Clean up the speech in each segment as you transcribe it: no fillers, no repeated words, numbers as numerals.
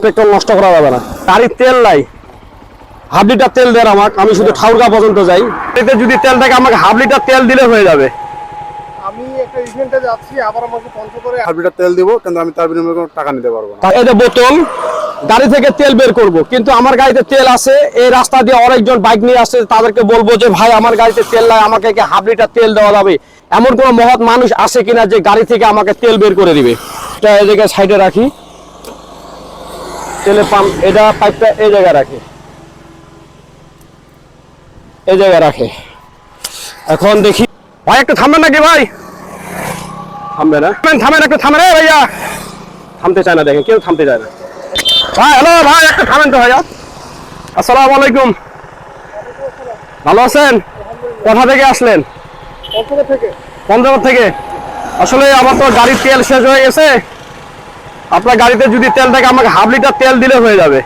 Petrol নষ্ট করা যাবে না। গাড়ির তেল নাই, হাফ লিটার তেল দেন আমাকে, আমি শুধু ঠাকুরগা পর্যন্ত যাই। এতে যদি তেল থাকে আমাকে হাফ লিটার তেল দিলে হয়ে যাবে। আমি একটা ইভেন্টে যাচ্ছি, আবার আমাকে 500 করে হাফ লিটার তেল দিব, কিন্তু আমি তার বিনিময়ে কোনো টাকা নিতে পারবো না। এই যে বোতল, গাড়ি থেকে তেল বের করব, কিন্তু আমার গাড়িতে তেল আছে। এই রাস্তা দিয়ে অনেকজন বাইক নিয়ে আসছে, তাদেরকে বলবো যে ভাই আমার গাড়িতে তেল নাই, আমাকে কি হাফ লিটার তেল দেওয়া যাবে? এমন কোন মহৎ মানুষ আছে কিনা যে গাড়ি থেকে আমাকে তেল বের করে দিবে? এটা এই জায়গায় সাইডে রাখি, তেলের পাম্প, এটা পাইপটা এই জায়গায় রাখি, এই জায়গায় রাখে। এখন দেখি ভাই একটু থামবেন নাকি? ভাই থামবে না, থামেন একটু, থামেন ভাইয়া। থামতে চায় না, দেখেন কেউ থামতে চায় না। ভাই হ্যালো ভাই, একটু থামেন তো ভাইয়া। আসসালামু আলাইকুম, ভালো আছেন? কোথা থেকে আসলেন? পঞ্চগড় থেকে। আসলে আমার তো গাড়ির তেল শেষ হয়ে গেছে, আপনার গাড়িতে যদি তেল থাকে আমাকে হাফ লিটার তেল দিলে হয়ে যাবে।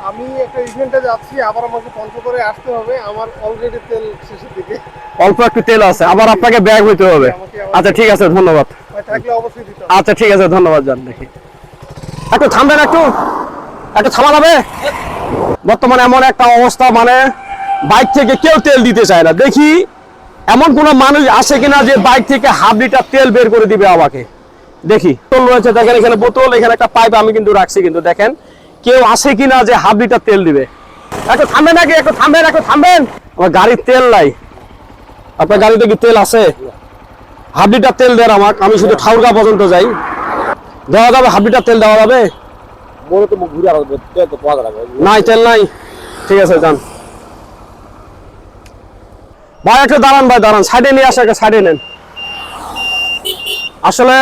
আমি একটা ইভেন্টে যাচ্ছি, আবার আমাকে 500 করে আসতে হবে, আমার অলরেডি তেল শেষের দিকে। অল্প একটু তেল আছে, আবার আপনাকে ব্যাগ হইতে হবে। আচ্ছা ঠিক আছে, ধন্যবাদ। থাকলে অবশ্যই দিতে হবে। আচ্ছা ঠিক আছে, ধন্যবাদ। যান দেখি একটু থামবেন, একটু একটু থামা যাবে? বর্তমানে এমন একটা অবস্থা, মানে বাইক থেকে কেউ তেল দিতে চায় না। দেখি এমন কোন মানুষ আসে কিনা যে বাইক থেকে হাফ লিটার তেল বের করে দিবে আমাকে। দেখি বোতল রয়েছে, দেখেন এখানে বোতল, এখানে একটা পাইপ আমি কিন্তু রাখছি, কিন্তু দেখেন কেউ আসে কিনা যে হাফ লিটার তেল দিবে। একটু থামবেন নাকি? একটু থামবেন, একটু থামবেন। আমার গাড়ির তেল নাই। আপনার গাড়িতে কি তেল আছে? হাফ লিটার তেল দেন আমাকে, আমি শুধু ঠাকুরগা পর্যন্ত যাই। দেওয়া যাবে? হাফ লিটার তেল দেওয়া যাবে? নাই, তেল নাই। ঠিক আছে, যান ভাই। একটু দাঁড়ান ভাই, দাঁড়ান, সাইডে নিয়ে আসে, একটা সাইডে নেন। আসলে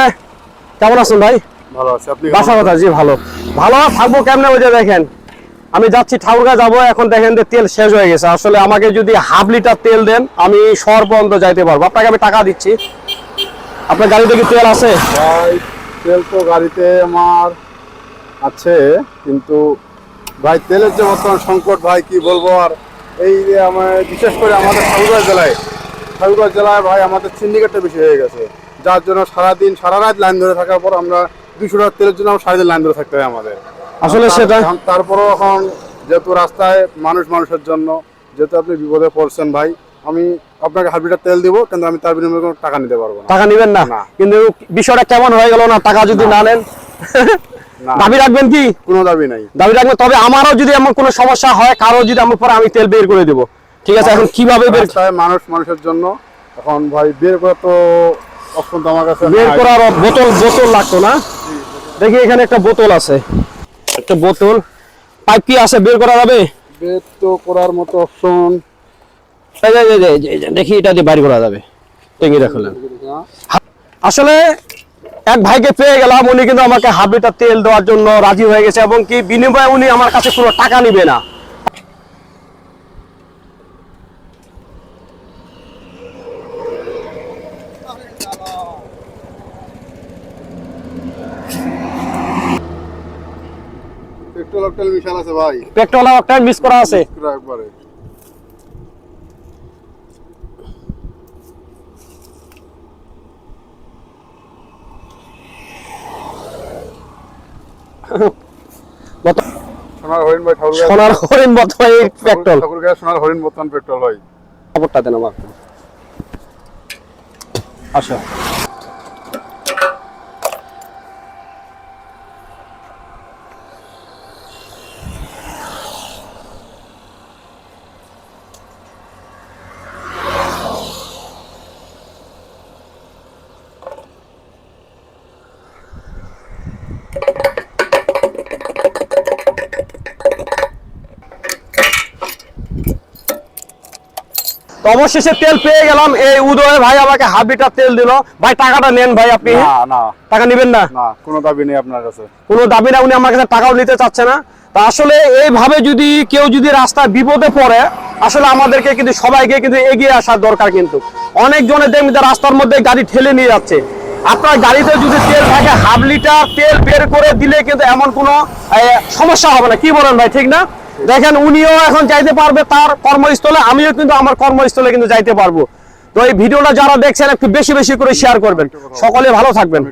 কেমন আছেন ভাই? ভালো আছে, আপনি? বাসা কথা? জি ভালো। ভালো থাকবো কেমনে? ওই যে দেখেন আমি যাচ্ছি ঠাকুরগা যাবো, এখন দেখেন যে তেল শেষ হয়ে গেছে। আসলে আমাকে যদি হাফ লিটার তেল দেন আমি শহর পর্যন্ত যাইতে পারবো। আপনাকে আমি টাকা দিচ্ছি। আপনার গাড়িতে কি তেল আছে? ভাই তেল তো গাড়িতে আমার আছে, কিন্তু ভাই তেলের যে বর্তমান সংকট, ভাই কি বলবো আর। এই যে আমার বিশেষ করে আমাদের ঠাকুরগাঁও জেলায় ভাই আমাদের সিন্ডিকেটটা বেশি হয়ে গেছে, যার জন্য সারাদিন সারা রাত লাইন ধরে থাকার পর আমরা 200 টাকার তেলের জন্য সারাদিন লাইন ধরে থাকতে হয় আমাদের। আসলে সেটা তারপরেও এখন যেহেতু রাস্তায় মানুষের জন্য, যেহেতু আপনি বিপদে পড়ছেন ভাই, আমি আপনাকে হাফ লিটার তেল দিব, কিন্তু আমি তার বিনিময়ে কোনো টাকা নিতে পারবো না। টাকা নিবেন না? কিন্তু বিষয়টা কেমন হয়ে গেল না, টাকা যদি না নেন? দাবি রাখবেন কি? কোনো দাবি নাই। দাবি রাখবেন, তবে আমারও যদি এমন কোনো সমস্যা হয়, কারো যদি আমার পরে, আমি তেল বের করে দেবো। ঠিক আছে, এখন কিভাবে বের? মানুষের জন্য এখন ভাই বের করা তো অপশন তো আমার কাছে বের নাই। করার বোতল লাগতো না? দেখি এখানে একটা বোতল আছে, একটা বোতল, পাইপ কি আছে? বের করা যাবে? বের তো করার মতো অপশন দেখি, এটা দিয়ে বাইর করা যাবে। টেঙ্গি রাখলেন। আসলে এক ভাইকে পেয়ে গেলাম, উনি কিন্তু আমাকে হাফ লিটার তেল দেওয়ার জন্য রাজি হয়ে গেছে, এবং কি বিনিময়ে উনি আমার কাছে কোনো টাকা নিবে না। পেট্রোল অকটেল মিশাল আছে ভাই, পেট্রোল একটা মিস করা আছে। একবারে সোনার হরিণ ভাই, সোনার হরিণ বর্তমান পেট্রোল, ঠাকুরগাঁও সোনার হরিণ বর্তমান পেট্রোল ভাই। খবরটা দেন আমার। আচ্ছা অবশেষে তেল পেয়ে গেলাম। এই উদয় ভাই আমাকে হাফ লিটার তেল দিল। ভাই টাকাটা নেন ভাই, আপনি না টাকা নেবেন না? না, কোনো দাবি নেই আপনার কাছে, কোনো দাবি না। উনি আমার কাছে টাকাও নিতে চাচ্ছে না। তা আসলে এইভাবে যদি কেউ যদি রাস্তায় বিপদে পড়ে, আসলে আমাদেরকে কিন্তু সবাইকে কিন্তু এগিয়ে আসার দরকার। কিন্তু অনেকজনের দেখবেন রাস্তার মধ্যে গাড়ি ঠেলে নিয়ে যাচ্ছে। আপনার গাড়িতে যদি তেল থাকে, হাফ লিটার তেল বের করে দিলে কিন্তু এমন কোনো সমস্যা হবে না। কি বলেন ভাই, ঠিক না? দেখেন উনিও এখন যাইতে পারবে তার কর্মস্থলে, আমিও কিন্তু আমার কর্মস্থলে কিন্তু যাইতে পারবো। তো এই ভিডিওটা যারা দেখছেন একটু বেশি বেশি করে শেয়ার করবেন। সকলে ভালো থাকবেন।